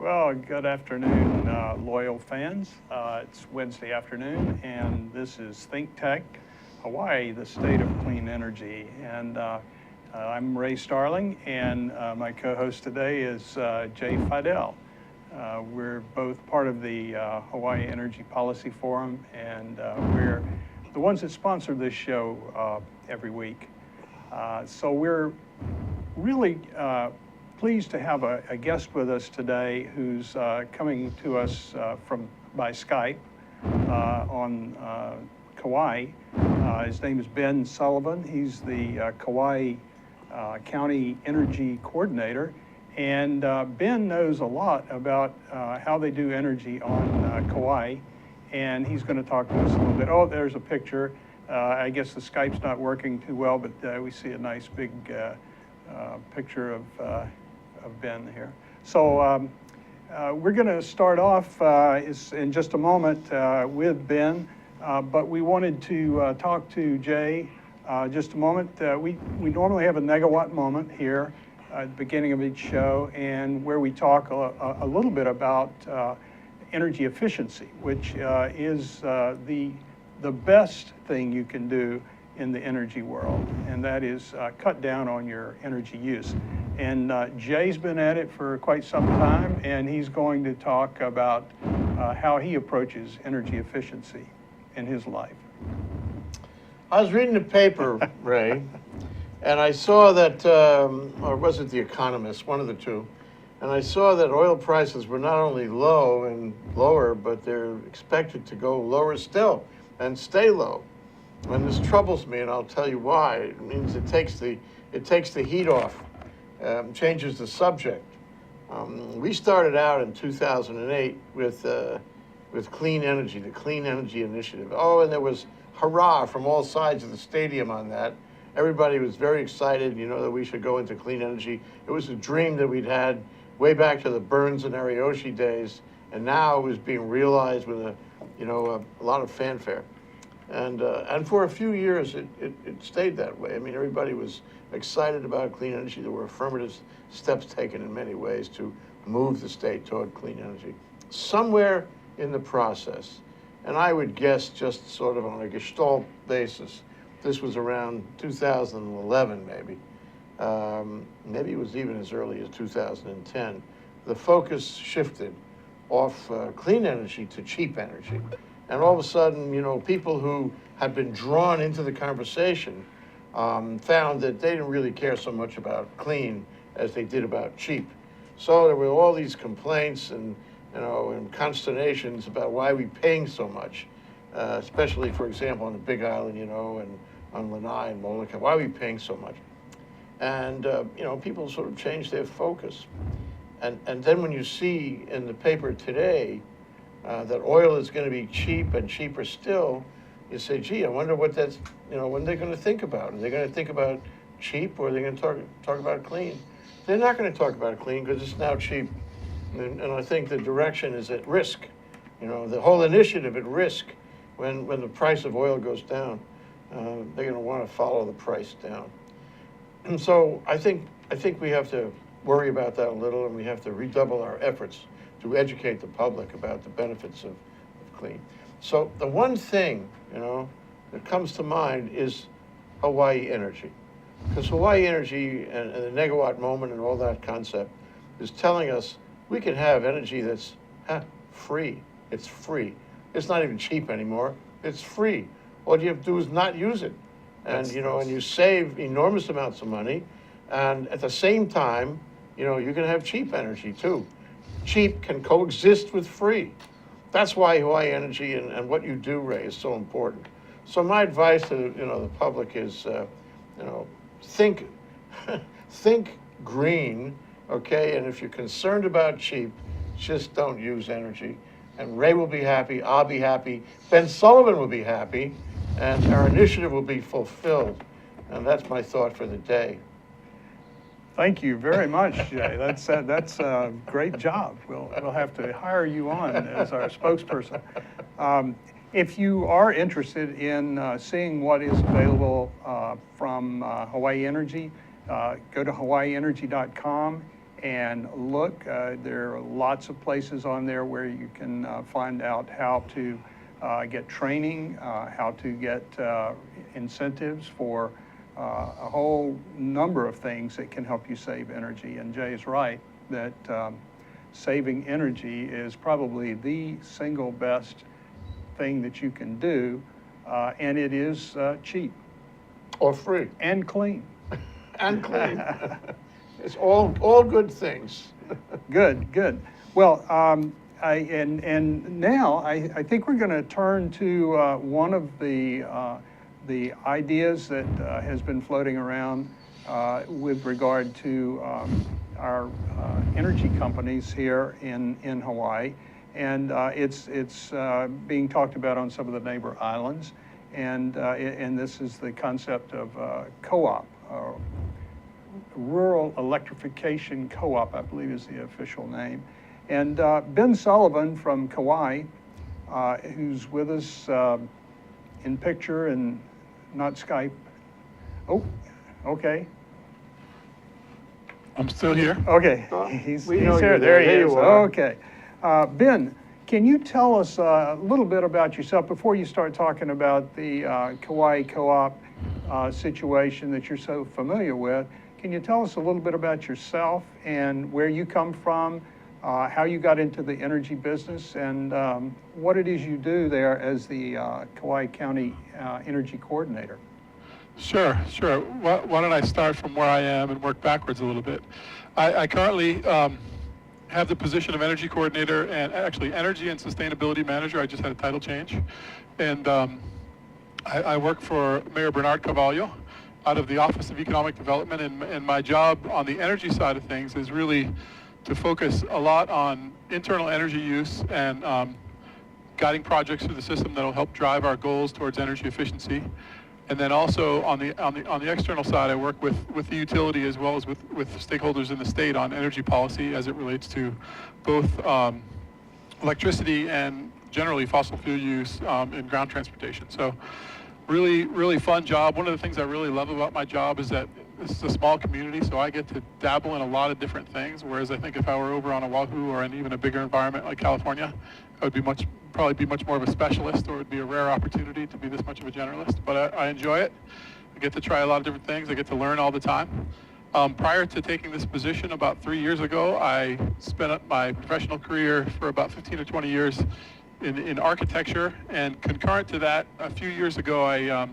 Well, good afternoon, loyal fans. It's Wednesday afternoon, and this is Think Tech, Hawaii, the state of clean energy. And I'm Ray Starling, and my co-host today is Jay Fidel. We're both part of the Hawaii Energy Policy Forum, and we're the ones that sponsor this show every week. So we're really pleased to have a guest with us today who's coming to us by Skype on Kauai. His name is Ben Sullivan. He's the Kauai County Energy Coordinator. And Ben knows a lot about how they do energy on Kauai. And he's going to talk to us a little bit. Oh, there's a picture. I guess the Skype's not working too well, but we see a nice big picture of Ben here. So we're going to start off in just a moment with Ben, but we wanted to talk to Jay just a moment. We normally have a negawatt moment here at the beginning of each show, and where we talk a little bit about energy efficiency, which is the best thing you can do in the energy world, and that is cut down on your energy use. And Jay's been at it for quite some time, and he's going to talk about how he approaches energy efficiency in his life. I was reading the paper, Ray, and I saw that, or was it The Economist, one of the two, and I saw that oil prices were not only low and lower, but they're expected to go lower still and stay low. And this troubles me, and I'll tell you why. It means it takes the heat off, changes the subject. We started out in 2008 with clean energy, the Clean Energy Initiative. Oh, and there was hurrah from all sides of the stadium on that. Everybody was very excited, that we should go into clean energy. It was a dream that we'd had way back to the Burns and Ariyoshi days, and now it was being realized with a lot of fanfare. And for a few years, it stayed that way. I mean, everybody was excited about clean energy. There were affirmative steps taken in many ways to move the state toward clean energy. Somewhere in the process, and I would guess just sort of on a gestalt basis, this was around 2011 maybe. Maybe it was even as early as 2010. The focus shifted off clean energy to cheap energy. And all of a sudden, people who had been drawn into the conversation found that they didn't really care so much about clean as they did about cheap. So there were all these complaints and consternations about why we paying so much, especially, for example, on the Big Island, and on Lanai and Molokai. Why are we paying so much? And people sort of changed their focus. And then when you see in the paper today that oil is going to be cheap and cheaper still, you say, gee, I wonder what that's, when they're going to think about. Are they going to think about cheap, or are they going to talk about clean? They're not going to talk about clean because it's now cheap. And I think the direction is at risk. The whole initiative at risk when the price of oil goes down. They're going to want to follow the price down. And so I think we have to worry about that a little, and we have to redouble our efforts to educate the public about the benefits of clean. So the one thing, that comes to mind is Hawaii Energy. Because Hawaii Energy and the negawatt moment and all that concept is telling us we can have energy that's free. It's free. It's not even cheap anymore. It's free. All you have to do is not use it. And, and you save enormous amounts of money. And at the same time, you can have cheap energy too. Cheap can coexist with free. That's why Hawaii Energy and what you do, Ray, is so important. So my advice to the public is, think green, okay? And if you're concerned about cheap, just don't use energy. And Ray will be happy. I'll be happy. Ben Sullivan will be happy, and our initiative will be fulfilled. And that's my thought for the day. Thank you very much, Jay. That's a great job. We'll have to hire you on as our spokesperson. If you are interested in seeing what is available from Hawaii Energy, go to hawaiienergy.com and look. There are lots of places on there where you can find out how to get training, how to get incentives for a whole number of things that can help you save energy. And Jay's right that saving energy is probably the single best thing that you can do, and it is cheap. Or free. And clean. And clean. It's all good things. Good, good. Well, and now I think we're going to turn to one of the ideas that has been floating around with regard to our energy companies here in Hawaii, and it's being talked about on some of the neighbor islands, and this is the concept of co-op, Rural Electrification Co-op, I believe is the official name. And Ben Sullivan from Kauai, who's with us in picture and not Skype. Oh, okay. I'm still here. Okay, he's here. There he is. Okay. Ben, can you tell us a little bit about yourself before you start talking about the Kauai Co-op situation that you're so familiar with? Can you tell us a little bit about yourself and where you come from, how you got into the energy business, and what it is you do there as the Kauai County Energy Coordinator? Sure. Why don't I start from where I am and work backwards a little bit? I currently have the position of Energy Coordinator and actually Energy and Sustainability Manager. I just had a title change. And I work for Mayor Bernard Carvalho out of the Office of Economic Development, and my job on the energy side of things is really to focus a lot on internal energy use and guiding projects through the system that will help drive our goals towards energy efficiency. And then also on the external side, I work with the utility as well as with stakeholders in the state on energy policy as it relates to both electricity and generally fossil fuel use in ground transportation. So really fun job. One of the things I really love about my job is that this is a small community, so I get to dabble in a lot of different things, whereas I think if I were over on Oahu or in even a bigger environment like California, I would probably be much more of a specialist, or it would be a rare opportunity to be this much of a generalist. But I enjoy it. I get to try a lot of different things. I get to learn all the time. Prior to taking this position about 3 years ago, I spent up my professional career for about 15 or 20 years in architecture, and concurrent to that, a few years ago, I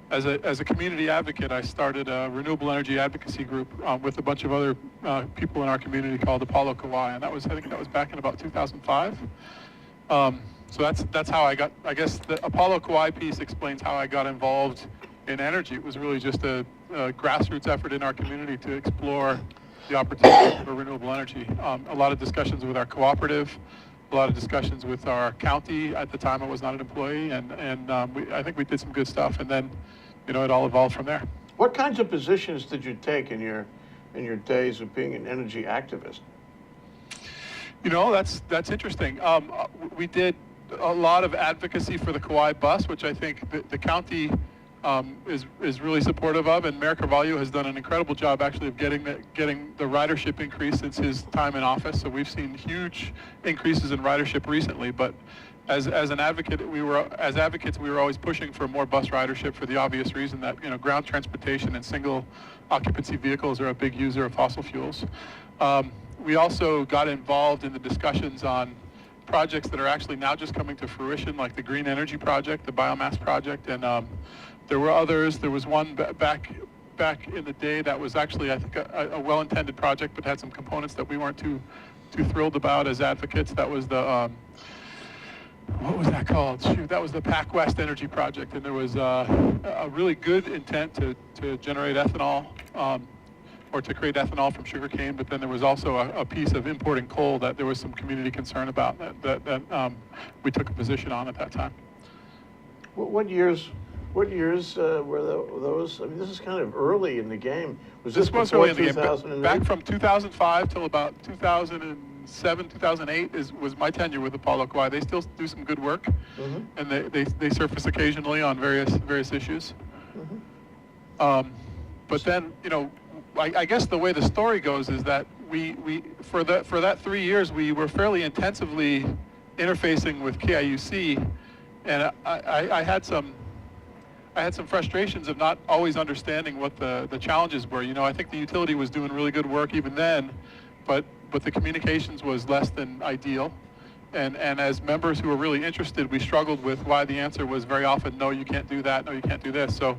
as a community advocate, I started a renewable energy advocacy group with a bunch of other people in our community called Apollo Kauai, and I think that was back in about 2005. So that's how I got. I guess the Apollo Kauai piece explains how I got involved in energy. It was really just a grassroots effort in our community to explore the opportunities for renewable energy. A lot of discussions with our cooperative. A lot of discussions with our county. At the time, I was not an employee, and I think we did some good stuff, and then, it all evolved from there. What kinds of positions did you take in your days of being an energy activist? That's interesting. We did a lot of advocacy for the Kauai bus, which I think the county is really supportive of, and Mayor Carvalho has done an incredible job actually of getting the ridership increase since his time in office. So we've seen huge increases in ridership recently, but as an advocate, we were always pushing for more bus ridership for the obvious reason that ground transportation and single occupancy vehicles are a big user of fossil fuels. We also got involved in the discussions on projects that are actually now just coming to fruition, like the Green Energy Project, the Biomass Project, and there were others. There was one back in the day that was actually, I think, a well-intended project, but had some components that we weren't too thrilled about as advocates. That was the what was that called? Shoot, that was the Pac West Energy Project, and there was a really good intent to generate ethanol or to create ethanol from sugarcane, but then there was also a piece of importing coal that there was some community concern about that we took a position on at that time. What years were those? I mean, this is kind of early in the game. This was early in the game. Back from 2005 till about 2007, 2008 was my tenure with Apollo Kauai. They still do some good work, and they surface occasionally on various issues. But then, I guess the way the story goes is that for that 3 years, we were fairly intensively interfacing with KIUC, and I had some frustrations of not always understanding what the challenges were. You know, I think the utility was doing really good work even then, but the communications was less than ideal. And as members who were really interested, we struggled with why the answer was very often, no, you can't do that, no, you can't do this. So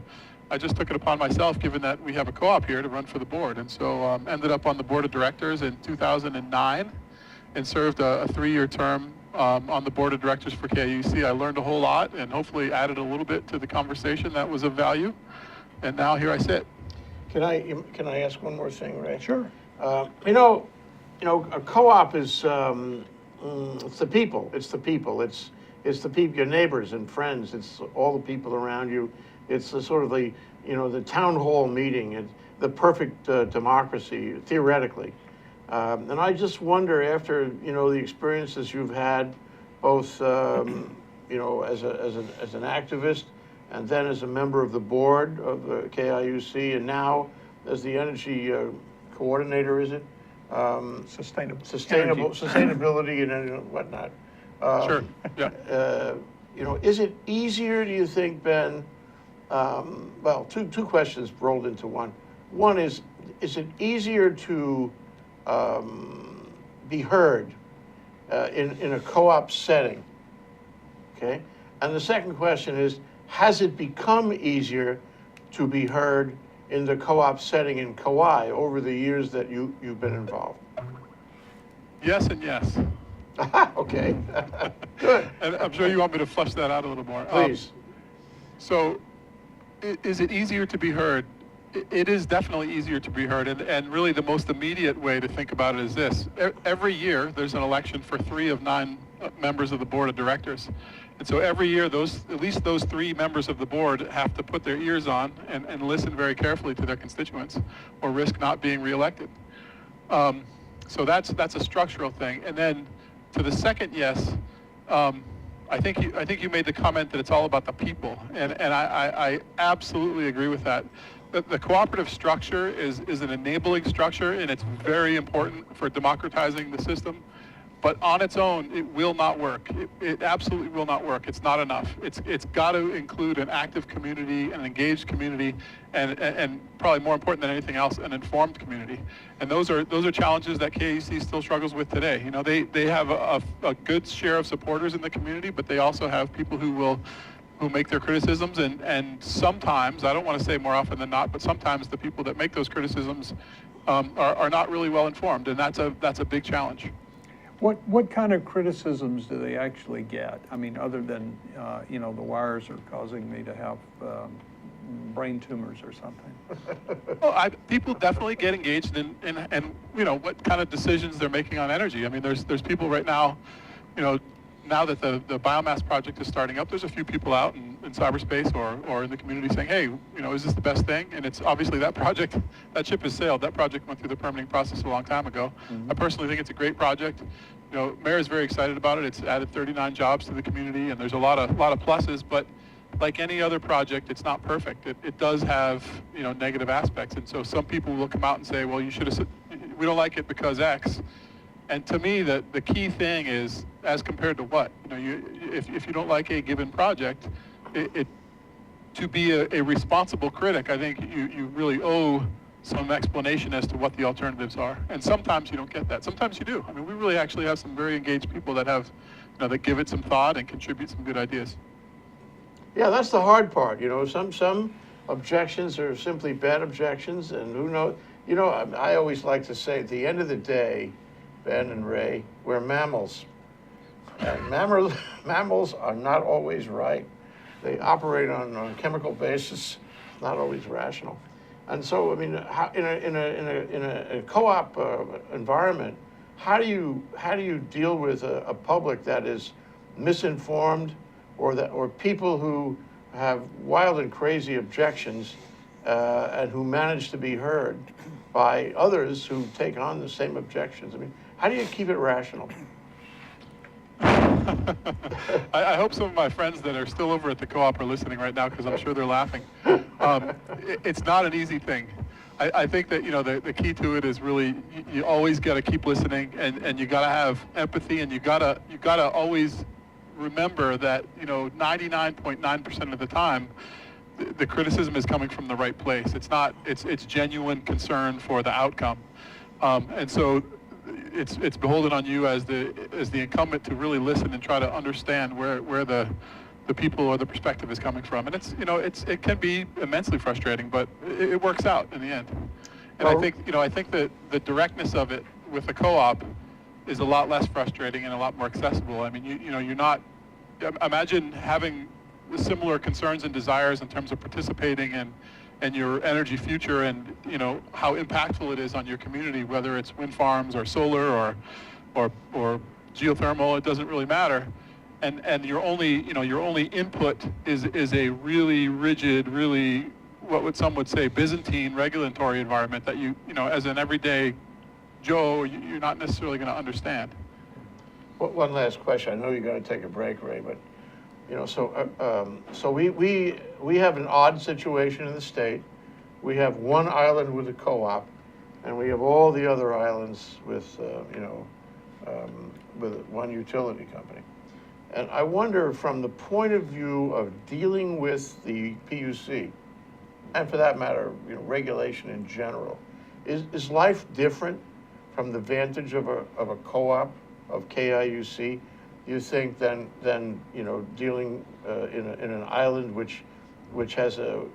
I just took it upon myself, given that we have a co-op here, to run for the board. And so ended up on the board of directors in 2009 and served a 3-year term on the board of directors for KIUC. I learned a whole lot and hopefully added a little bit to the conversation that was of value. And now here I sit. Can I ask one more thing, Ray? Sure. You know, a co-op is it's the people. It's the people. It's the people, your neighbors and friends. It's all the people around you. It's the sort of the town hall meeting. It's the perfect democracy theoretically. And I just wonder, after the experiences you've had, both as an activist, and then as a member of the board of KIUC, and now as the energy coordinator, is it? Sustainability and whatnot. Sure. Yeah. Is it easier, do you think, Ben? Well, two questions rolled into one. One is it easier to be heard in a co-op setting? Okay. And the second question is, has it become easier to be heard in the co-op setting in Kauai over the years that you've been involved? Yes and yes. Okay. Good. And I'm sure you want me to flesh that out a little more. Please. So, is it easier to be heard? It is definitely easier to be heard, and really the most immediate way to think about it is this. Every year, there's an election for 3 of 9 members of the board of directors. And so every year, at least those 3 members of the board have to put their ears on and listen very carefully to their constituents, or risk not being reelected. So that's a structural thing. And then to the second yes, I think you made the comment that it's all about the people, and I absolutely agree with that. The cooperative structure is an enabling structure, and it's very important for democratizing the system. But on its own, it will not work. It absolutely will not work. It's not enough. It's got to include an active community, an engaged community, and probably more important than anything else, an informed community. And those are challenges that KIUC still struggles with today. You know, they have a good share of supporters in the community, but they also have people who make their criticisms, and sometimes, I don't want to say more often than not, but sometimes the people that make those criticisms are not really well informed, and that's a big challenge. What kind of criticisms do they actually get? I mean, other than, the wires are causing me to have brain tumors or something. Well, people definitely get engaged in what kind of decisions they're making on energy. I mean, there's people right now, now that the biomass project is starting up, there's a few people out in cyberspace or in the community saying, hey, is this the best thing? And it's obviously that ship has sailed. That project went through the permitting process a long time ago. Mm-hmm. I personally think it's a great project. Mayor is very excited about it. It's added 39 jobs to the community, and there's a lot of pluses, but like any other project, it's not perfect. It does have, negative aspects. And so some people will come out and say, well, you should have said, we don't like it because X. And to me, the key thing is, as compared to what? If you don't like a given project, to be a responsible critic, I think you really owe some explanation as to what the alternatives are. And sometimes you don't get that. Sometimes you do. I mean, we really actually have some very engaged people that have, that give it some thought and contribute some good ideas. Yeah, that's the hard part. Some objections are simply bad objections, and who knows? I always like to say, at the end of the day, Ben and Ray, we're mammals. And mammals are not always right. They operate on a chemical basis, not always rational. And so, I mean, in a co-op environment, how do you deal with a public that is misinformed, or people who have wild and crazy objections, and who manage to be heard by others who take on the same objections? I mean, how do you keep it rational? I hope some of my friends that are still over at the co-op are listening right now, because I'm sure they're laughing. It's not an easy thing. I think that, the key to it is really, you always got to keep listening, and you got to have empathy, and you got to always remember that, 99.9% of the time, the criticism is coming from the right place. It's genuine concern for the outcome. And so it's beholden on you as the incumbent to really listen and try to understand where the people or the perspective is coming from. And it can be immensely frustrating, but it works out in the end. And Well, I think that the directness of it with the co-op is a lot less frustrating and a lot more accessible. I mean, you're not, imagine having similar concerns and desires in terms of participating in your energy future, and how impactful it is on your community, whether it's wind farms or solar or geothermal. It doesn't really matter. And your only input is a really rigid, really, what some would say, Byzantine regulatory environment that as an everyday Joe, you're not necessarily going to understand. One last question. I know you're going to take a break, Ray, but so we have an odd situation in the state. We have one island with a co-op, and we have all the other islands with with one utility company. And I wonder, from the point of view of dealing with the PUC, and for that matter, regulation in general, is life different from the vantage of a co-op of KIUC? You think than dealing in an island which has the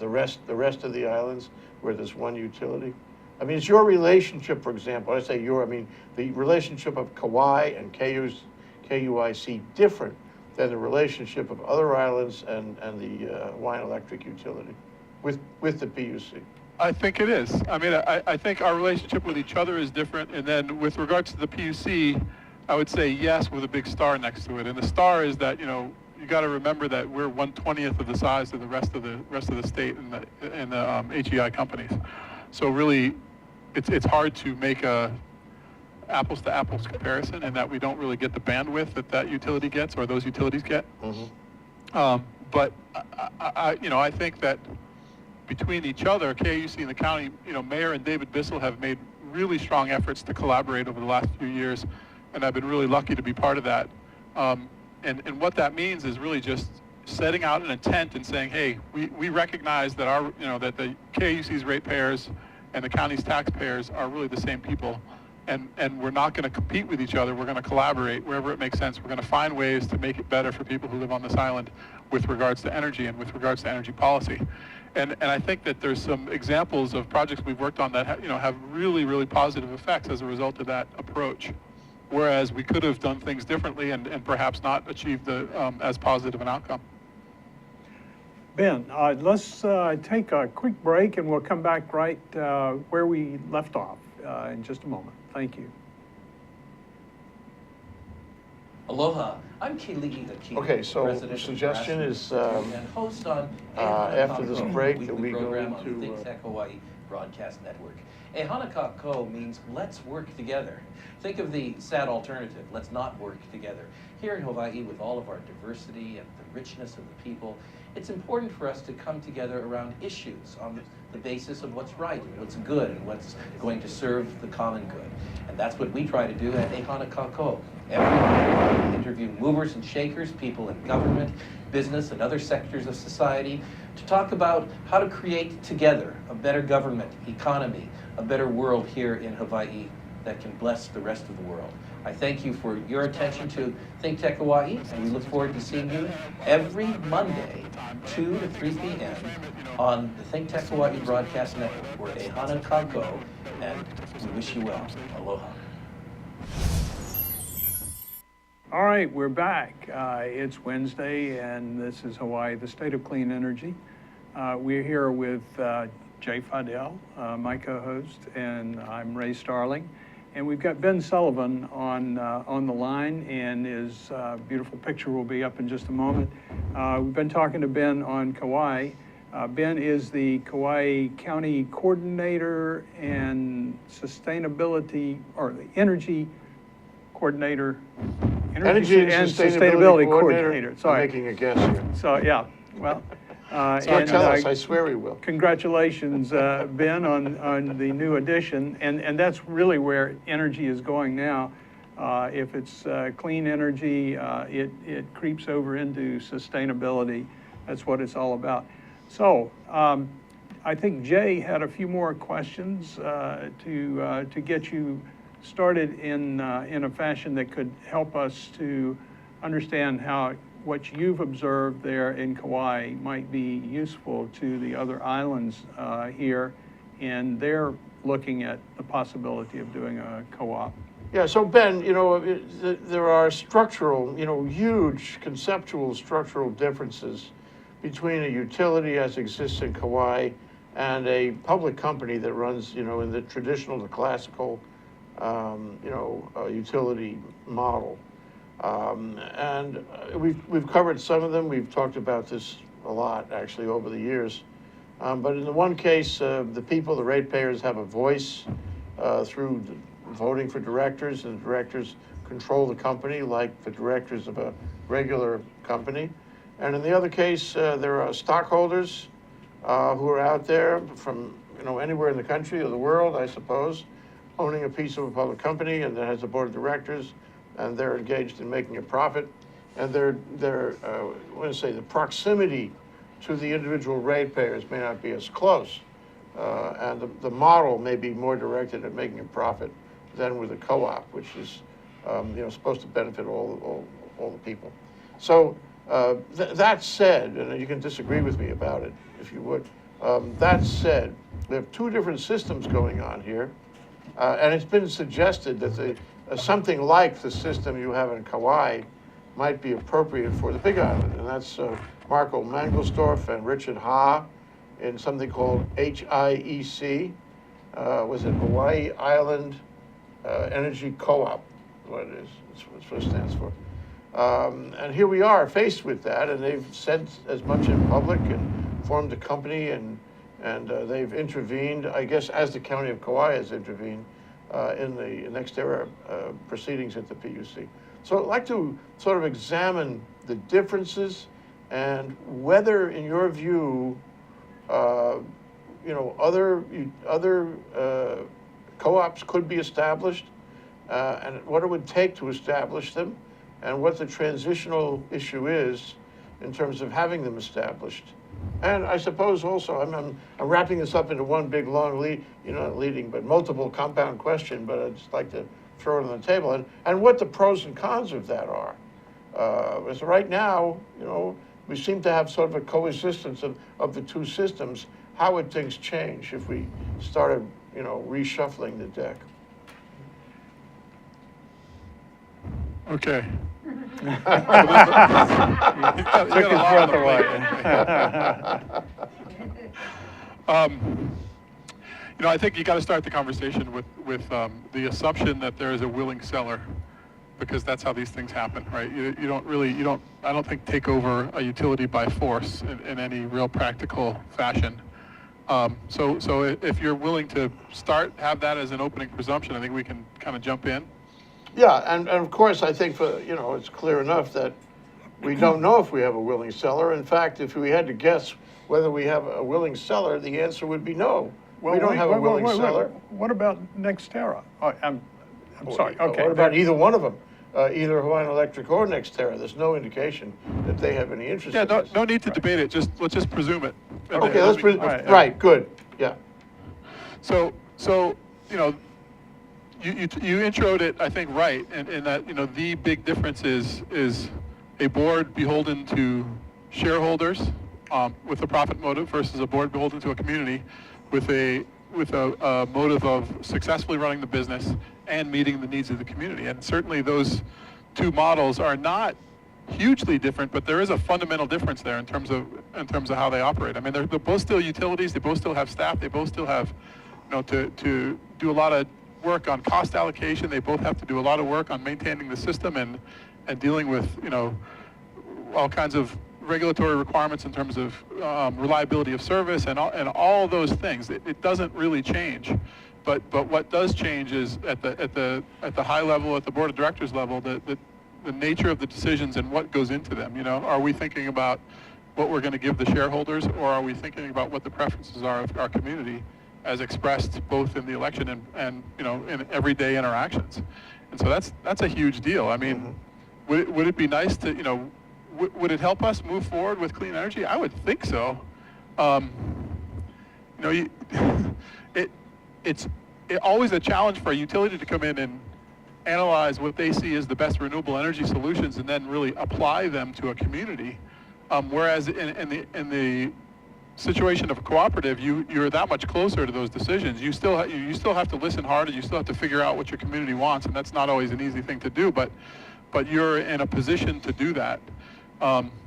rest of the islands where there's one utility? I mean, is your relationship, for example, I say I mean the relationship of Kauai and KUIC different than the relationship of other islands and the Hawaiian Electric Utility with the PUC? I think it is. I mean, I think our relationship with each other is different. And then with regards to the PUC, I would say yes with a big star next to it. And the star is that, you got to remember that we're 1/20th of the size of the rest of the state and the HEI companies. So really, it's hard to make a apples to apples comparison, in that we don't really get the bandwidth that utility gets, or those utilities get. Mm-hmm. But I think that between each other, KUC and the county, Mayor and David Bissell have made really strong efforts to collaborate over the last few years, and I've been really lucky to be part of that. And what that means is really just setting out an intent and saying, hey, we recognize that that the KUC's ratepayers and the county's taxpayers are really the same people, and we're not going to compete with each other. We're going to collaborate wherever it makes sense. We're going to find ways to make it better for people who live on this island with regards to energy and with regards to energy policy. And I think that there's some examples of projects we've worked on that have really, really positive effects as a result of that approach. Whereas we could have done things differently and perhaps not achieved as positive an outcome. Ben, let's take a quick break, and we'll come back right where we left off in just a moment. Thank you. Aloha, I'm Keli'i Akini. Okay, so President the of suggestion is and host on after this break that weekly we go program on into, the Think Tech Hawaii Broadcast Network. E Hana Kākou means let's work together. Think of the sad alternative, let's not work together. Here in Hawaii, with all of our diversity and the richness of the people, it's important for us to come together around issues on the basis of what's right and what's good and what's going to serve the common good. And that's what we try to do at E Hana Kākou. Every month, we interview movers and shakers, people in government, business, and other sectors of society to talk about how to create together a better government, economy, a better world here in Hawaii that can bless the rest of the world. I thank you for your attention to Think Tech Hawaii, and we look forward to seeing you every Monday, 2 to 3 p.m. on the Think Tech Hawaii Broadcast Network. We're E Hana Kākou, and we wish you well. Aloha. All right, we're back. It's Wednesday, and this is Hawaii, the state of clean energy. We're here with Jay Fidel, my co-host, and I'm Ray Starling. And we've got Ben Sullivan on the line, and his beautiful picture will be up in just a moment. We've been talking to Ben on Kauai. Ben is the Kauai County Coordinator and Sustainability, or the Energy Coordinator. Energy and Sustainability Coordinator. Sorry. I'm making a guess here. So, yeah, well, So tell us, I swear we will. Congratulations, Ben, on the new addition, and that's really where energy is going now. If it's clean energy, it creeps over into sustainability. That's what it's all about. So I think Jay had a few more questions to get you started in a fashion that could help us to understand how what you've observed there in Kauai might be useful to the other islands here, and they're looking at the possibility of doing a co-op. Yeah, so Ben, there are structural, huge conceptual structural differences between a utility as exists in Kauai and a public company that runs, in the traditional, the classical, utility model. And we've covered some of them. We've talked about this a lot, actually, over the years. But in the one case, the people, the ratepayers, have a voice through voting for directors, and the directors control the company like the directors of a regular company. And in the other case, there are stockholders who are out there from anywhere in the country or the world, I suppose, owning a piece of a public company, and that has a board of directors, and they're engaged in making a profit. And I want to say the proximity to the individual ratepayers may not be as close, and the model may be more directed at making a profit than with a co-op, which is supposed to benefit all the people. So that said, and you can disagree with me about it if you would, that said, we have two different systems going on here, and it's been suggested that something like the system you have in Kauai might be appropriate for the Big Island, and that's Marco Mangelsdorf and Richard Ha in something called HIEC, was it Hawaii Island Energy Co-op, what it is, that's what it stands for. And here we are faced with that, and they've said as much in public and formed a company, and they've intervened, I guess, as the County of Kauai has intervened in the NextEra proceedings at the PUC. So I'd like to sort of examine the differences and whether, in your view, other co-ops could be established, and what it would take to establish them, and what the transitional issue is in terms of having them established. And I suppose also, I'm wrapping this up into one big long not leading, but multiple compound question, but I'd just like to throw it on the table, and what the pros and cons of that are. Because right now, we seem to have sort of a coexistence of the two systems. How would things change if we started, reshuffling the deck? Okay. Took his breath away. I think you got to start the conversation with the assumption that there is a willing seller, because that's how these things happen, right? You don't, I don't think, take over a utility by force in any real practical fashion. So if you're willing to have that as an opening presumption, I think we can kind of jump in. Yeah, and of course, I think it's clear enough that we don't know if we have a willing seller. In fact, if we had to guess whether we have a willing seller, the answer would be no. Well, we don't have a willing seller. What about NextEra? Oh, I'm sorry. Okay. What about either one of them? Either Hawaiian Electric or NextEra? There's no indication that they have any interest in this. No need to debate it. Let's just presume it. Okay, let's presume. Right. Good. Yeah. So you introed it, I think, right, in that the big difference is a board beholden to shareholders with a profit motive versus a board beholden to a community with a motive of successfully running the business and meeting the needs of the community. And certainly those two models are not hugely different, but there is a fundamental difference there in terms of how they operate. I mean, they're both still utilities. They both still have staff. They both still have to do a lot of work on cost allocation. They both have to do a lot of work on maintaining the system and dealing with all kinds of regulatory requirements in terms of reliability of service and all those things. It doesn't really change, but what does change is at the high level, at the board of directors level, the nature of the decisions and what goes into them. Are we thinking about what we're going to give the shareholders, or are we thinking about what the preferences are of our community as expressed both in the election and in everyday interactions? And so that's a huge deal. I mean, would it be nice to, would it help us move forward with clean energy? I would think so. It's always a challenge for a utility to come in and analyze what they see as the best renewable energy solutions and then really apply them to a community. Whereas in the situation of a cooperative, you're that much closer to those decisions. You still have to listen hard, and you still have to figure out what your community wants, and that's not always an easy thing to do. But you're in a position to do that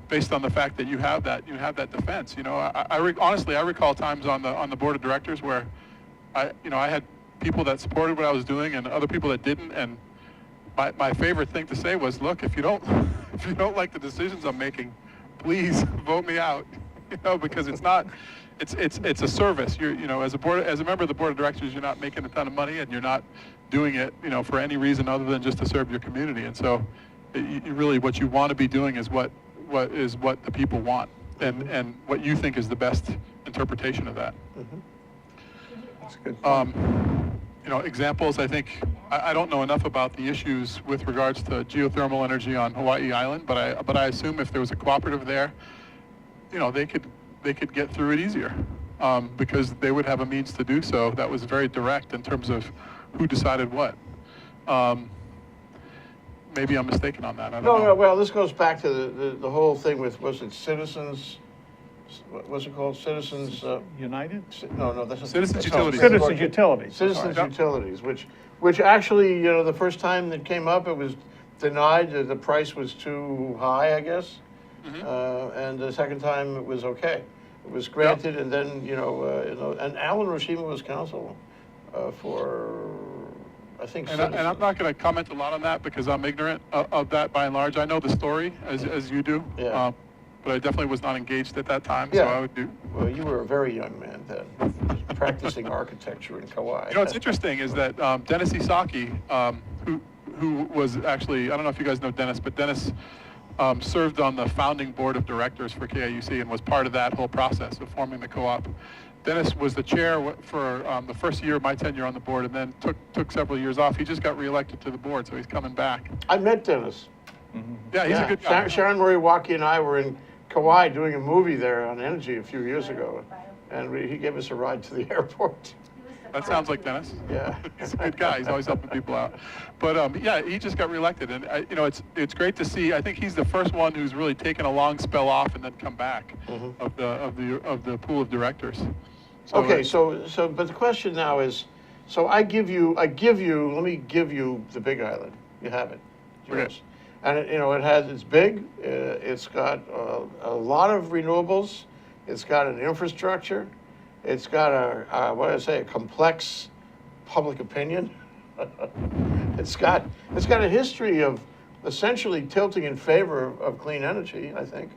based on the fact that you have that defense. Honestly, I recall times on the board of directors where I had people that supported what I was doing and other people that didn't, and my favorite thing to say was, look, if you don't like the decisions I'm making, please vote me out. Because it's a service. As a member of the board of directors, you're not making a ton of money, and you're not doing it, for any reason other than just to serve your community. And so, really, what you want to be doing is what the people want, and what you think is the best interpretation of that. That's good. Examples. I think I don't know enough about the issues with regards to geothermal energy on Hawaii Island, but I assume if there was a cooperative there, they could get through it easier because they would have a means to do so that was very direct in terms of who decided what. Maybe I'm mistaken on that. I don't know. No, well, this goes back to the whole thing with, was it Citizens, what's it called? Citizens, United? no, that's Citizens Utilities. Citizens Utilities. Citizens Sorry. Utilities, which actually, the first time that came up, it was denied, the price was too high, I guess. And the second time it was okay. It was granted, and then, and Alan Roshima was counsel for, I think, And I'm not going to comment a lot on that because I'm ignorant of that by and large. I know the story as you do, Yeah. but I definitely was not engaged at that time, so Yeah. I would do. Well, you were a very young man then, practicing architecture in Kauai. What's interesting is that Dennis Isaki, who was actually, I don't know if you guys know Dennis, but Dennis served on the founding board of directors for KIUC and was part of that whole process of forming the co-op. Dennis was the chair for the first year of my tenure on the board, and then took several years off. He just got reelected to the board, so he's coming back. I met Dennis. Yeah, he's a good guy. Sharon Moriwaki and I were in Kauai doing a movie there on energy a few years ago, and he gave us a ride to the airport. That sounds like Dennis. Yeah. He's a good guy. He's always helping people out. But yeah, he just got reelected, and it's great to see. I think he's the first one who's really taken a long spell off and then come back of the pool of directors. So Okay, so but the question now is, so let me give you the Big Island. You have it. It's yours. And it's big. It's got a lot of renewables. It's got an infrastructure. It's got a complex public opinion. It's got a history of essentially tilting in favor of clean energy, I think.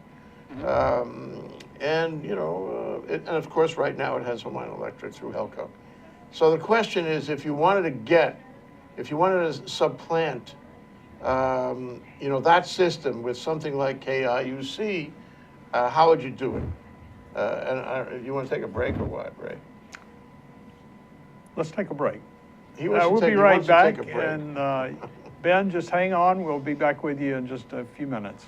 And of course right now it has Hawaiian Electric through Helco. So the question is, if you wanted to supplant, that system with something like KIUC, how would you do it? And you want to take a break or what, Ray? Let's take a break. He wants to We'll take- be he right wants to back, take a break. and Ben, just hang on. We'll be back with you in just a few minutes.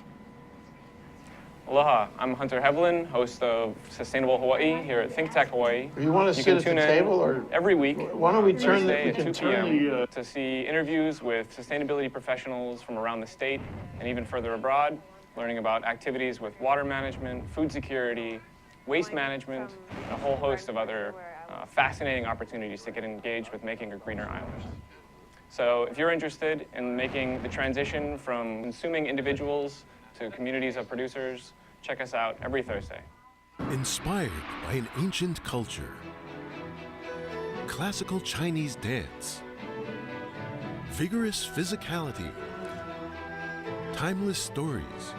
Aloha, I'm Hunter Hevlin, host of Sustainable Hawaii here at ThinkTech Hawaii. You want to sit can at the tune in table, or every week why don't we turn Thursday we at can 2 turn p.m. the to see interviews with sustainability professionals from around the state and even further abroad, learning about activities with water management, food security, waste management, and a whole host of other fascinating opportunities to get engaged with making a greener island. So if you're interested in making the transition from consuming individuals to communities of producers, check us out every Thursday. Inspired by an ancient culture, classical Chinese dance, vigorous physicality, timeless stories,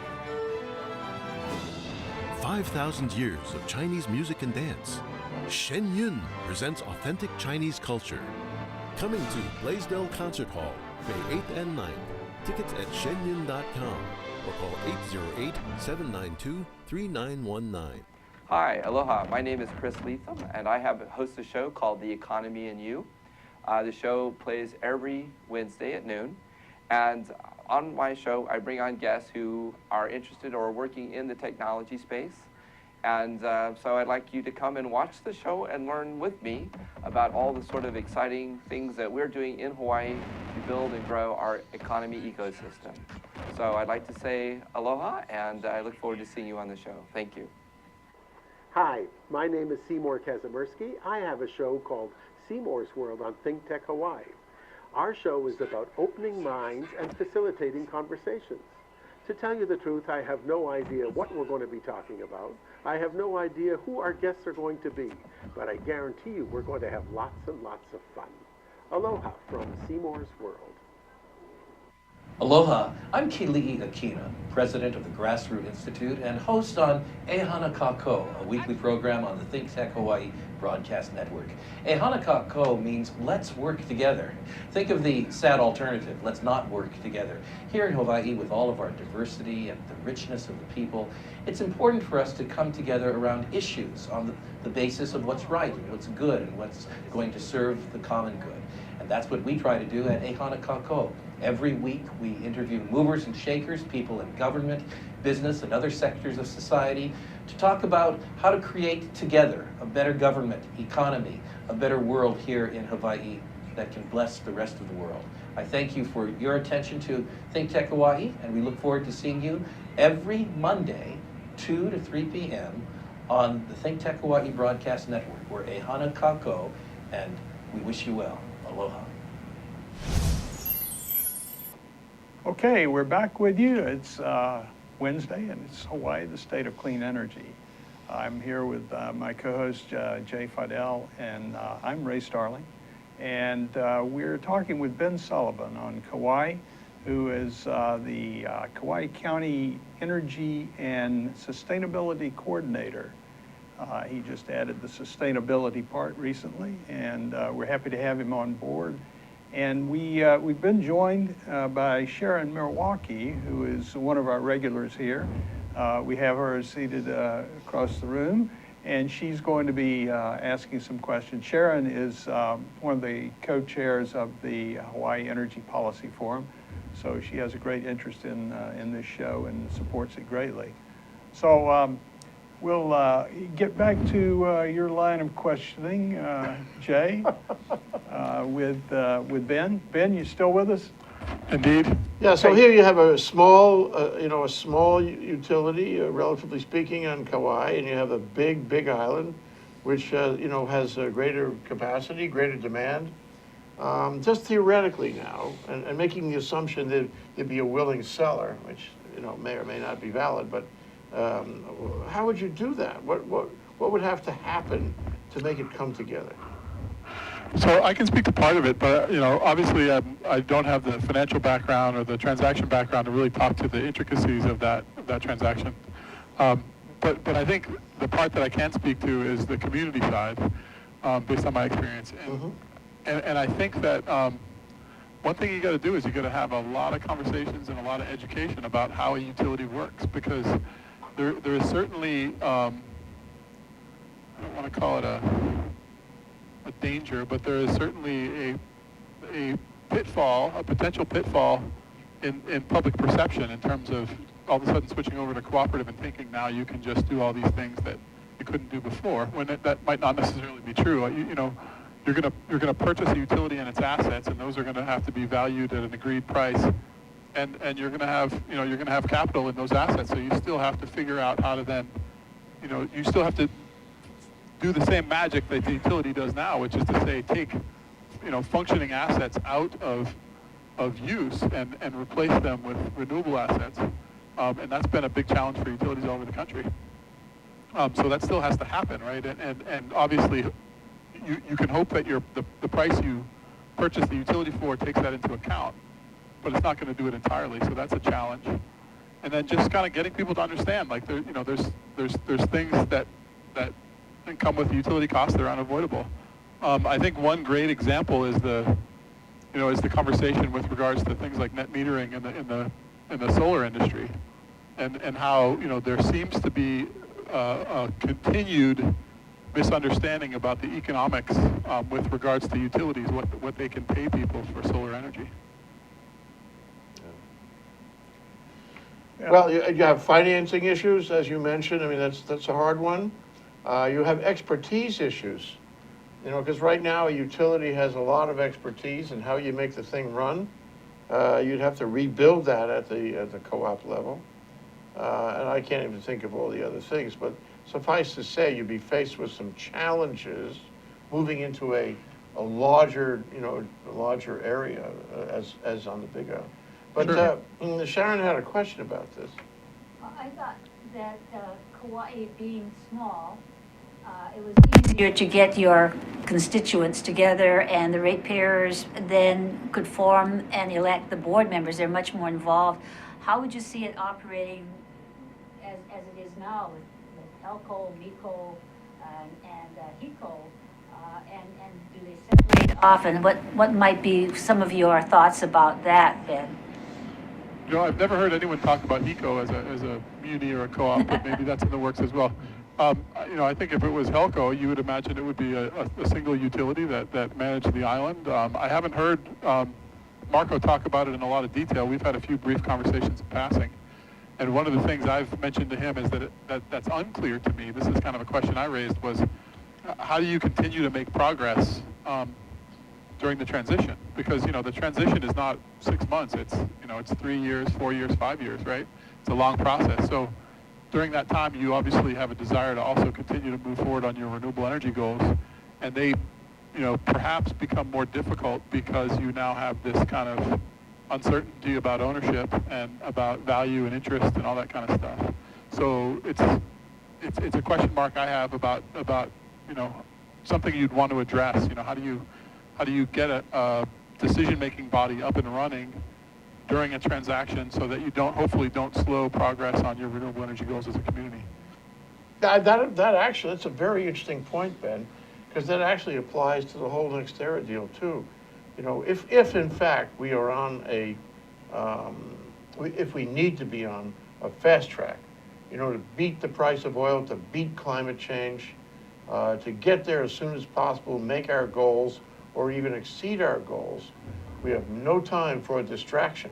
5,000 years of Chinese music and dance, Shen Yun presents authentic Chinese culture. Coming to Blaisdell Concert Hall, May 8th and 9th. Tickets at shenyun.com. or call 808-792-3919. Hi, aloha. My name is Chris Leatham, and I host a show called The Economy and You. The show plays every Wednesday at noon, and on my show, I bring on guests who are interested or working in the technology space. And so I'd like you to come and watch the show and learn with me about all the sort of exciting things that we're doing in Hawaii to build and grow our economy ecosystem. So I'd like to say aloha, and I look forward to seeing you on the show. Thank you. Hi, my name is Seymour Kazimirski. I have a show called Seymour's World on Think Tech Hawaii. Our show is about opening minds and facilitating conversations. To tell you the truth, I have no idea what we're going to be talking about. I have no idea who our guests are going to be, but I guarantee you we're going to have lots and lots of fun. Aloha from Seymour's World. Aloha, I'm Kili'i Akina, president of the Grassroot Institute and host on Ehana Kako, a weekly program on the Think Tech Hawaii broadcast network. Ehana Kako means let's work together. Think of the sad alternative, let's not work together. Here in Hawaii, with all of our diversity and the richness of the people, it's important for us to come together around issues on the basis of what's right and what's good and what's going to serve the common good. And that's what we try to do at Ehana Kako. Every week, we interview movers and shakers, people in government, business, and other sectors of society to talk about how to create together a better government, economy, a better world here in Hawaii that can bless the rest of the world. I thank you for your attention to Think Tech Hawaii, and we look forward to seeing you every Monday, 2 to 3 p.m. on the Think Tech Hawaii broadcast network. We're Ehana Kako, and we wish you well. Aloha. Okay, we're back with you. It's Wednesday, and it's Hawaii, the state of clean energy. I'm here with my co-host, Jay Fidel, and I'm Ray Starling. And we're talking with Ben Sullivan on Kauai, who is the Kauai County Energy and Sustainability Coordinator. He just added the sustainability part recently, and we're happy to have him on board. And we've been joined by Sharon Milwaukee, who is one of our regulars here. We have her seated across the room, and she's going to be asking some questions. Sharon is one of the co-chairs of the Hawaii Energy Policy Forum, so she has a great interest in this show and supports it greatly. So we'll get back to your line of questioning, Jay, with Ben. Ben, you still with us? Indeed. Yeah, so here you have a small, a small utility, relatively speaking, on Kauai, and you have a big island, which, has a greater capacity, greater demand. Just theoretically now, and making the assumption that there'd be a willing seller, which, may or may not be valid, but how would you do that? What would have to happen to make it come together? So I can speak to part of it, but obviously I don't have the financial background or the transaction background to really talk to the intricacies of that transaction. But I think the part that I can speak to is the community side, based on my experience. And I think that one thing you got to do is you got to have a lot of conversations and a lot of education about how a utility works, because there is certainly I don't want to call it a danger, but there is certainly a pitfall, a potential pitfall in public perception in terms of all of a sudden switching over to cooperative and thinking now you can just do all these things that you couldn't do before, when that might not necessarily be true. You're gonna purchase a utility and its assets, and those are gonna have to be valued at an agreed price, and you're gonna have capital in those assets. So you still have to figure out how to then, you still have to do the same magic that the utility does now, which is to say take, functioning assets out of use and replace them with renewable assets. And that's been a big challenge for utilities all over the country. So that still has to happen, right? And obviously, you can hope that the price you purchase the utility for takes that into account, but it's not going to do it entirely. So that's a challenge. And then just kind of getting people to understand, like there's things that come with utility costs that are unavoidable. I think one great example is the conversation with regards to things like net metering in the solar industry. and how, you know, there seems to be a continued misunderstanding about the economics with regards to utilities, what they can pay people for solar energy. Yeah. Well, you have financing issues, as you mentioned. I mean, that's a hard one. You have expertise issues, you know, because right now a utility has a lot of expertise in how you make the thing run. You'd have to rebuild that at the co-op level. And I can't even think of all the other things, but suffice to say, you'd be faced with some challenges moving into a larger, you know, a larger area as on the Big Island. But Sure. Sharon had a question about this. I thought that Kauai being small, it was easier to get your constituents together, and the ratepayers then could form and elect the board members. They're much more involved. How would you see it operating as it is now with Elko, MECO, and HECO? And do they separate off? And what might be some of your thoughts about that, Ben? You know, I've never heard anyone talk about HECO as a muni or a co-op, but maybe that's in the works as well. You know, I think if it was HELCO, you would imagine it would be a single utility that managed the island. I haven't heard Marco talk about it in a lot of detail. We've had a few brief conversations in passing. And one of the things I've mentioned to him is that's unclear to me. This is kind of a question I raised, was how do you continue to make progress during the transition? Because, you know, the transition is not 6 months. It's, you know, it's 3 years, 4 years, 5 years, right? It's a long process. So during that time, you obviously have a desire to also continue to move forward on your renewable energy goals. And they, you know, perhaps become more difficult because you now have this kind of uncertainty about ownership and about value and interest and all that kind of stuff. So it's a question mark I have about you know, something you'd want to address. You know, how do you get a decision-making body up and running during a transaction so that you hopefully don't slow progress on your renewable energy goals as a community? That actually, that's a very interesting point, Ben, because that actually applies to the whole NextEra deal too. You know, if in fact we are on if we need to be on a fast track, you know, to beat the price of oil, to beat climate change, to get there as soon as possible, make our goals, or even exceed our goals, we have no time for a distraction.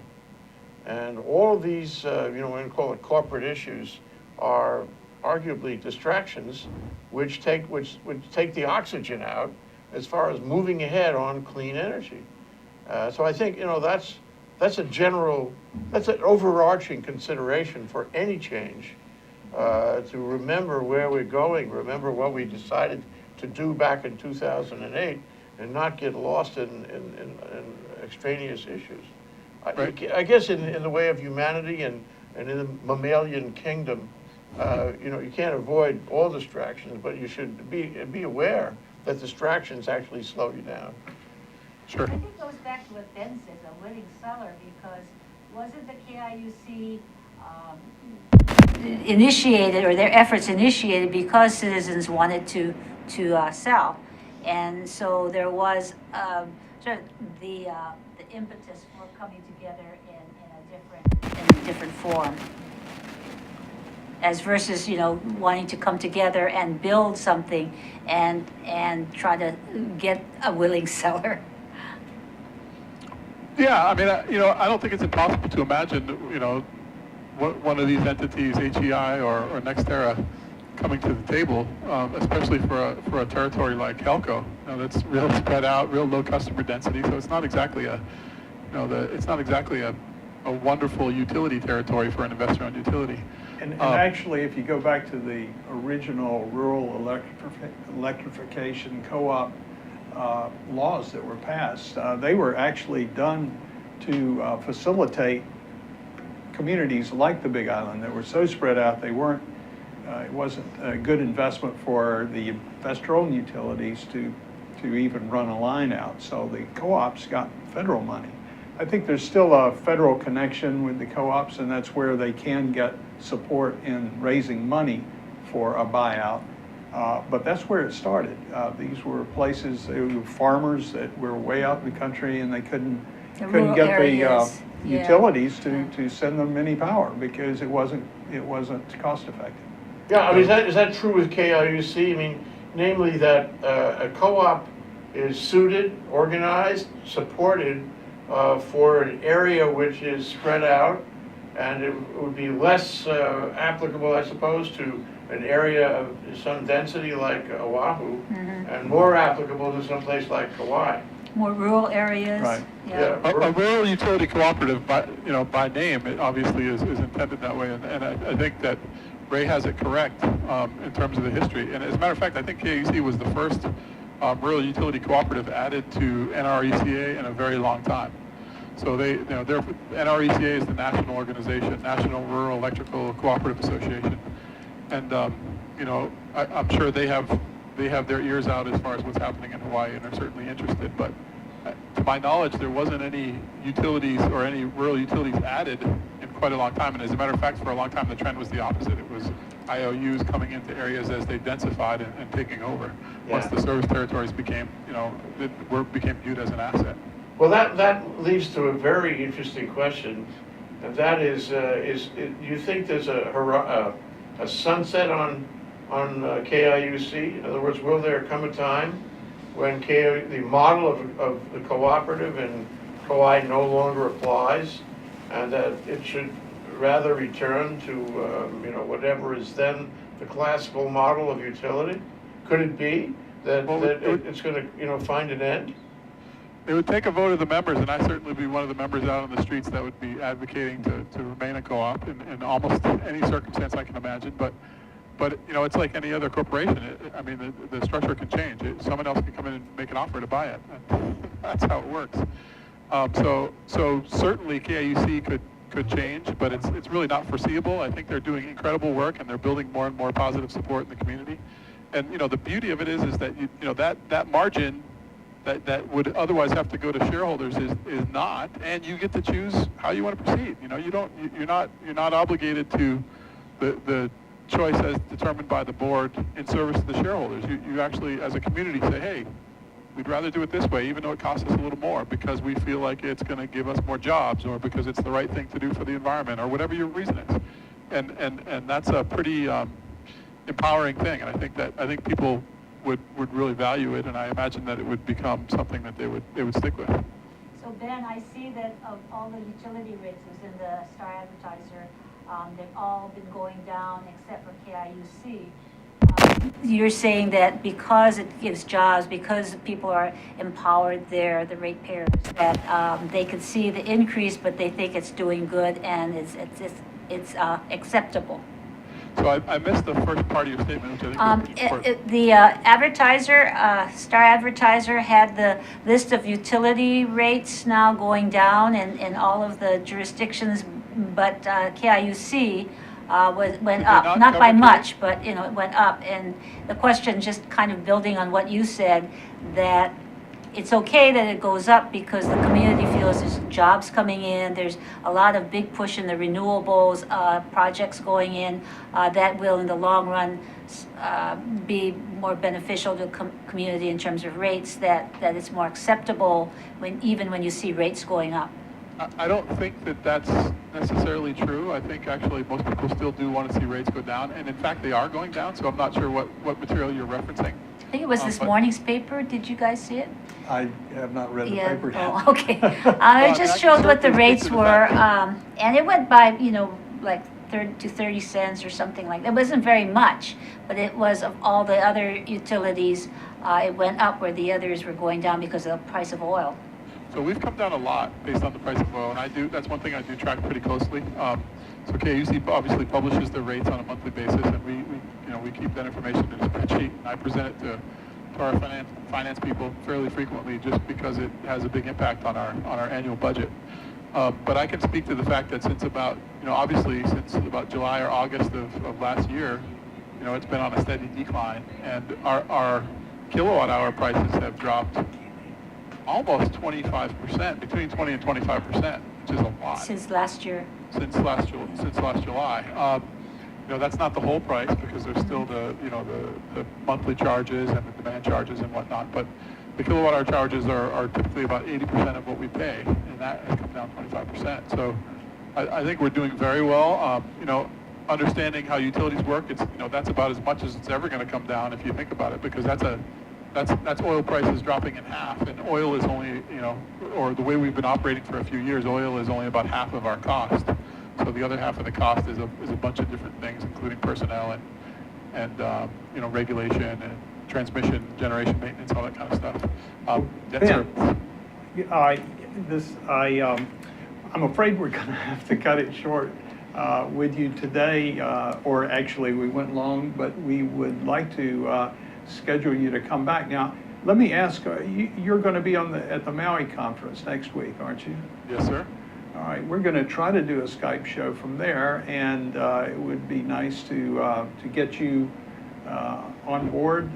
And all of these, you know, we're going to call it corporate issues, are arguably distractions which take the oxygen out as far as moving ahead on clean energy. So I think, you know, that's an overarching consideration for any change, to remember where we're going, remember what we decided to do back in 2008, and not get lost in extraneous issues. Right. I guess in the way of humanity and in the mammalian kingdom, you know, you can't avoid all distractions, but you should be aware that distractions actually slow you down. Sure. I think it goes back to what Ben says, a willing seller, because wasn't the KIUC initiated, or their efforts initiated because citizens wanted to sell? And so there was sort of the impetus for coming together in a different form, as versus, you know, wanting to come together and build something and try to get a willing seller. Yeah, I mean, you know, I don't think it's impossible to imagine, you know, one of these entities, HEI or NextEra, coming to the table, especially for a territory like HELCO. You know, that's real spread out, real low customer density. So it's not exactly a wonderful utility territory for an investor-owned utility. And actually, if you go back to the original rural electrification co-op laws that were passed, they were actually done to facilitate communities like the Big Island that were so spread out they weren't. It wasn't a good investment for the investor-owned utilities to even run a line out. So the co-ops got federal money. I think there's still a federal connection with the co-ops, and that's where they can get support in raising money for a buyout. But that's where it started. These were places, they were farmers that were way out in the country and they couldn't rural get areas, the yeah. utilities to send them any power because it wasn't cost effective. Yeah, I mean, is that true with KIUC? I mean, namely that a co-op is suited, organized, supported for an area which is spread out, and it would be less applicable, I suppose, to an area of some density like Oahu, and more applicable to some place like Kauai. More rural areas. Right. Yeah. A rural utility cooperative, by name, it obviously is intended that way, and I think that Ray has it correct in terms of the history. And as a matter of fact, I think KUC was the first rural utility cooperative added to NRECA in a very long time. So NRECA is the national organization, National Rural Electrical Cooperative Association, and I'm sure they have their ears out as far as what's happening in Hawaii and are certainly interested. But to my knowledge, there wasn't any utilities or any rural utilities added in quite a long time. And as a matter of fact, for a long time, the trend was the opposite. It was IOUs coming into areas as they densified and taking over. Once the service territories became viewed as an asset. Well, that leads to a very interesting question, and that is do you think there's a sunset on KIUC? In other words, will there come a time when the model of the cooperative in Kauai no longer applies, and that it should rather return to whatever is then the classical model of utility? Could it be that it's going to find an end? It would take a vote of the members, and I certainly be one of the members out on the streets that would be advocating to remain a co-op in almost any circumstance I can imagine. But it's like any other corporation. The structure can change. Someone else can come in and make an offer to buy it. That's how it works. So certainly KIUC could change, but it's really not foreseeable. I think they're doing incredible work, and they're building more and more positive support in the community. And the beauty of it is that that margin that would otherwise have to go to shareholders is not, and you get to choose how you want to proceed. You're not obligated to the choice as determined by the board in service to the shareholders. You actually, as a community, say, hey, we'd rather do it this way, even though it costs us a little more, because we feel like it's going to give us more jobs, or because it's the right thing to do for the environment, or whatever your reason is. And that's a pretty empowering thing, and I think people would really value it, and I imagine that it would become something that they would stick with. So Ben, I see that of all the utility rates in the Star Advertiser, they've all been going down except for KIUC. You're saying that because it gives jobs, because people are empowered there, the ratepayers, that they could see the increase, but they think it's doing good and it's acceptable. So I missed the first part of your statement, which I think is important. The advertiser, Star Advertiser, had the list of utility rates now going down in all of the jurisdictions, but KIUC went up, not by much, but it went up. And the question, just kind of building on what you said, that it's okay that it goes up because the community feels there's jobs coming in, there's a lot of big push in the renewables projects going in that will in the long run be more beneficial to the community in terms of rates, that it's more acceptable even when you see rates going up. I don't think that's necessarily true. I think actually most people still do want to see rates go down, and in fact they are going down, so I'm not sure what material you're referencing. I think it was this morning's paper. Did you guys see it? I have not read the paper yet. Oh, okay. I just showed what the rates were, and it went by, like 30 to 30 cents or something like that. It wasn't very much, but it was of all the other utilities, it went up where the others were going down because of the price of oil. So we've come down a lot based on the price of oil, and that's one thing I do track pretty closely. So KUC obviously publishes their rates on a monthly basis, and we keep that information in a spreadsheet. And I present it to our finance people fairly frequently, just because it has a big impact on our annual budget. But I can speak to the fact that since about July or August of last year, it's been on a steady decline, and our kilowatt hour prices have dropped almost 25%, between 20 and 25%, which is a lot. Since last year. Since last July. that's not the whole price because there's still the monthly charges and the demand charges and whatnot. But the kilowatt hour charges are typically about 80% of what we pay, and that has come down 25%. So I think we're doing very well. Understanding how utilities work, it's that's about as much as it's ever going to come down if you think about it, because that's oil prices dropping in half, and oil is only or the way we've been operating for a few years, oil is only about half of our cost. So the other half of the cost is a bunch of different things, including personnel and regulation and transmission, generation maintenance, all that kind of stuff. Yes, sir. I'm afraid we're going to have to cut it short with you today, or actually we went long, but we would like to schedule you to come back. Now, let me ask, you're going to be at the Maui conference next week, aren't you? Yes, sir. All right, we're going to try to do a Skype show from there, and it would be nice to get you on board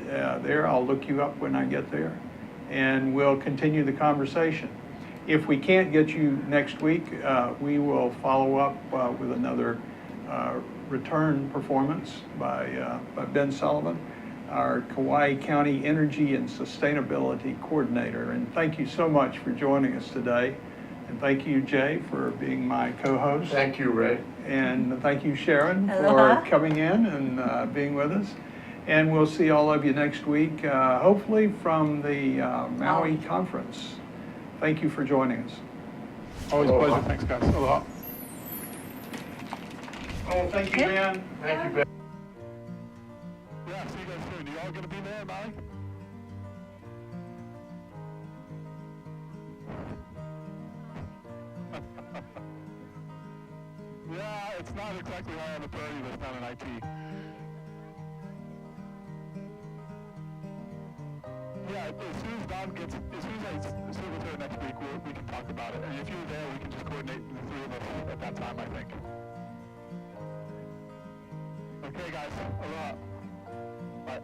there. I'll look you up when I get there, and we'll continue the conversation. If we can't get you next week, we will follow up with another return performance by Ben Sullivan, our Kauai County Energy and Sustainability Coordinator. And thank you so much for joining us today. And thank you, Jay, for being my co-host. Thank you, Ray. And thank you, Sharon, Aloha. for coming in and being with us. And we'll see all of you next week, hopefully from the Maui conference. Thank you for joining us. Always a Aloha. pleasure. Thanks, guys. Aloha. Oh, thank you, Ben. Thank you, Ben. Yeah, see you guys soon. You all going to be there, Maui? Yeah, it's not exactly high on the priority list down in IT. Yeah, as soon as I sit with her next week, we can talk about it. And if you're there, we can just coordinate the three of us at that time, I think. Okay, guys. Aloha. Bye.